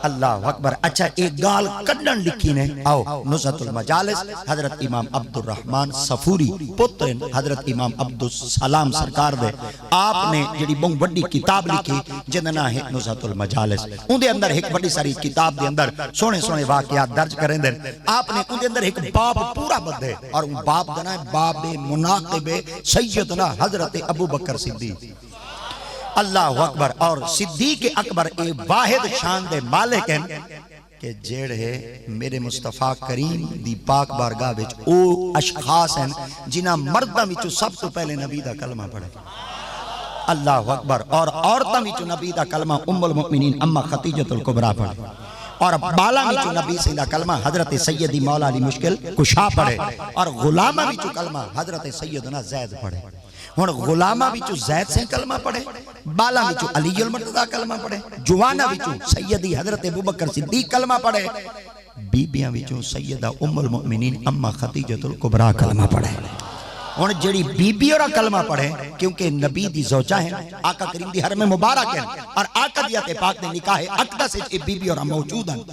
اللہ اکبر. اچھا ایک گال کڈن لکھی نے. آؤ نزہت المجالس حضرت امام عبد الرحمن صفوری پتر حضرت امام عبد السلام سرکار دے آپ نے جڑی بہت بڑی کتاب لکھی جن نام ہے نزہت المجالس. ان دے اندر ایک بڑی ساری کتاب دے اندر سونے سونے واقعات درج کریں دیں. آپ نے ان دے اندر ایک باب پورا بدھے اور ان باب دنا ہے باب مناقب سیدنا حضرت ابو بکر صدیق. اللہ اکبر. اور صدیق اکبر ایک واحد شان دے مالک ہیں کہ جیڑے میرے مصطفیٰ کریم دی پاک بارگاہ وچ او اشخاص ہیں جنہاں مردہ وچوں سب تو پہلے نبی دا کلمہ پڑھے. اللہ اکبر. اور عورتاں وچوں نبی دا کلمہ ام المؤمنین اما خدیجۃ الکبریٰ پڑھے اور بالا وچوں نبی سے دا کلمہ حضرت سیدی مولا علی مشکل کشا پڑھے اور غلامہ وچوں کلمہ حضرت سیدنا زید پڑھے. ہن غلامہ وچوں زید سے کلمہ پڑھے, بالا وچوں علی المرتضیٰ کلمہ پڑھے, جوانہ وچوں سیدی حضرت ابوبکر صدیق کلمہ پڑھے, بیبیاں وچوں سیدہ ام المؤمنین اما خدیجۃ الکبریٰ کلمہ پڑھے. ہن جڑی بیبی اور کلمہ پڑھے کیونکہ نبی دی زوجہ ہیں, آقا کریم دی حرم مبارک ہیں اور آقا دیات پاک دے نکاح اقدس بی بی اور موجود ہیں.